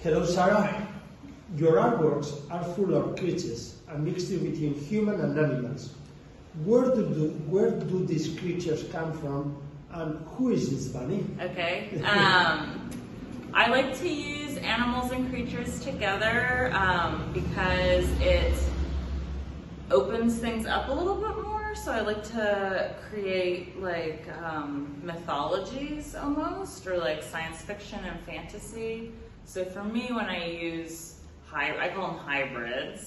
Hello, Sarah. Your artworks are full of creatures, a mixture between human and animals. Where do these creatures come from, and who is this bunny? Okay. I like to use animals and creatures together because it opens things up a little bit more. So I like to create like mythologies almost, or like science fiction and fantasy. So for me, when I use I call them hybrid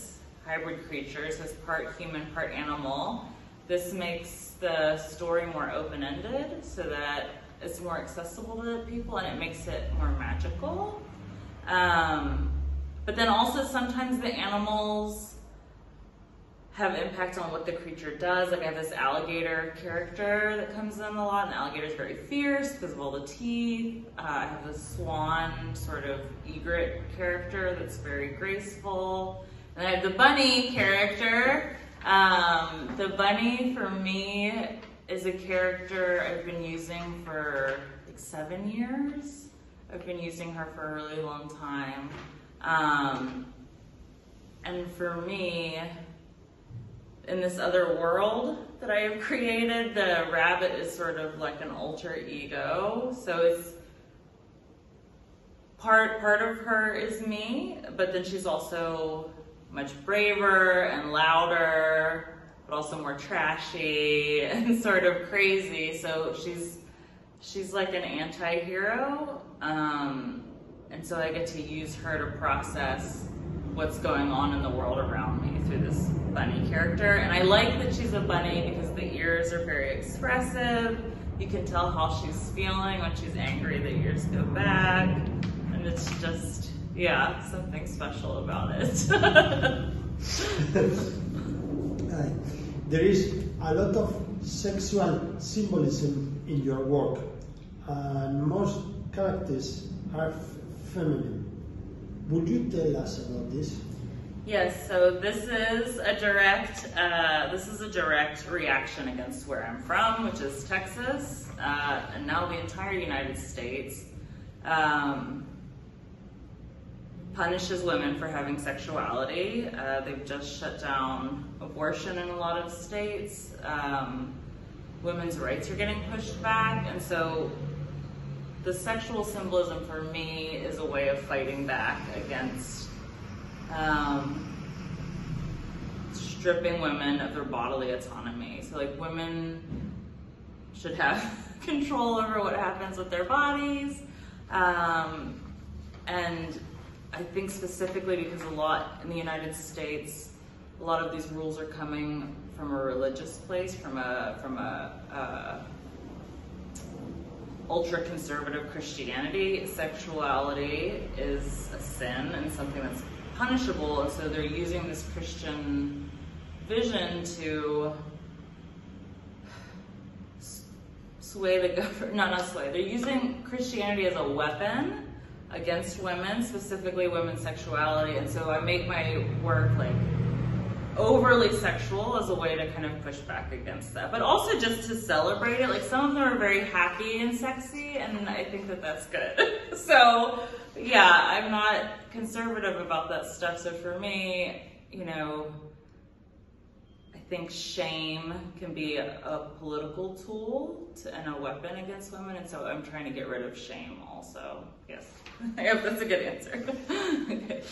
creatures, as part human, part animal. This makes the story more open-ended so that it's more accessible to people, and it makes it more magical. But then also sometimes the animals have impact on what the creature does. Like I have this alligator character that comes in a lot, and the alligator is very fierce because of all the teeth. I have this swan sort of egret character that's very graceful. And I have the bunny character. The bunny for me is a character I've been using for like 7 years. I've been using her for a really long time. And for me, in this other world that I have created, the rabbit is sort of like an alter ego. So it's part of her is me, but then she's also much braver and louder, but also more trashy and sort of crazy. So she's like an anti-hero. And so I get to use her to process what's going on in the world around me through this bunny character. And I like that she's a bunny because the ears are very expressive. You can tell how she's feeling. When she's angry, the ears go back. And it's just, yeah, something special about it. There is a lot of sexual symbolism in your work, and most characters are feminine. Would you tell us about this? Yes, so this is a direct reaction against where I'm from, which is Texas, and now the entire United States punishes women for having sexuality. They've just shut down abortion in a lot of states. Women's rights are getting pushed back, and so the sexual symbolism for me is a way of fighting back against stripping women of their bodily autonomy. So like women should have control over what happens with their bodies. And I think specifically because a lot in the United States, a lot of these rules are coming from a religious place, from a ultra-conservative Christianity. Sexuality is a sin and something that's punishable, and so they're using this Christian vision to sway the government, not sway, they're using Christianity as a weapon against women, specifically women's sexuality, and so I make my work like overly sexual as a way to kind of push back against that, but also just to celebrate it. Like some of them are very happy and sexy, and I think that that's good. So yeah, I'm not conservative about that stuff. So for me, you know, I think shame can be a political tool and a weapon against women, and so I'm trying to get rid of shame also. Yes, I hope that's a good answer. Okay.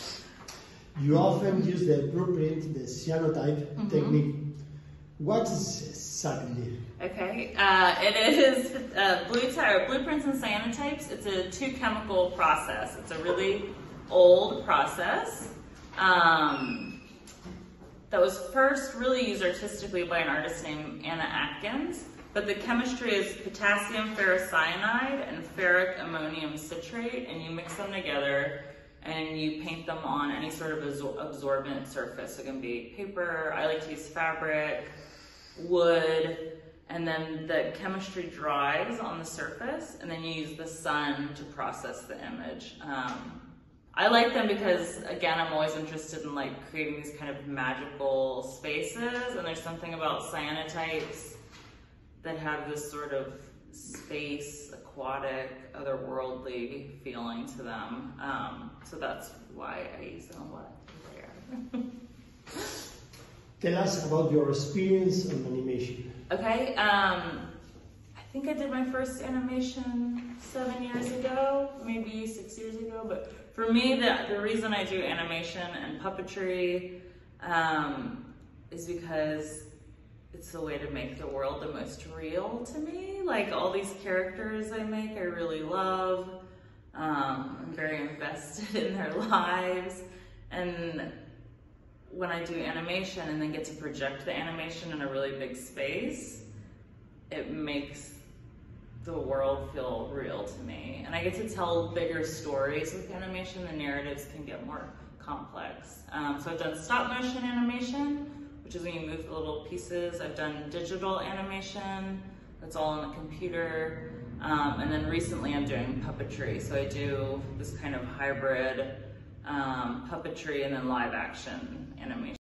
You often use the blueprint, the cyanotype technique. What is exactly? Okay, it is blueprints and cyanotypes. It's a 2-chemical process. It's a really old process that was first really used artistically by an artist named Anna Atkins. But the chemistry is potassium ferrocyanide and ferric ammonium citrate, and you mix them together and you paint them on any sort of absorbent surface. It can be paper, I like to use fabric, wood, and then the chemistry dries on the surface, and then you use the sun to process the image. I like them because, again, I'm always interested in like creating these kind of magical spaces, and there's something about cyanotypes that have this sort of space, a aquatic, otherworldly feeling to them. So that's why I use them a lot there. Tell us about your experience on animation. Okay, I think I did my first animation 7 years ago, maybe 6 years ago, but for me, the reason I do animation and puppetry is because it's the way to make the world the most real to me. Like all these characters I make, I really love. I'm very invested in their lives. And when I do animation and then get to project the animation in a really big space, it makes the world feel real to me. And I get to tell bigger stories with animation. The narratives can get more complex. So I've done stop motion animation, which is when you move the little pieces. I've done digital animation, that's all on the computer. And then recently I'm doing puppetry. So I do this kind of hybrid puppetry and then live action animation.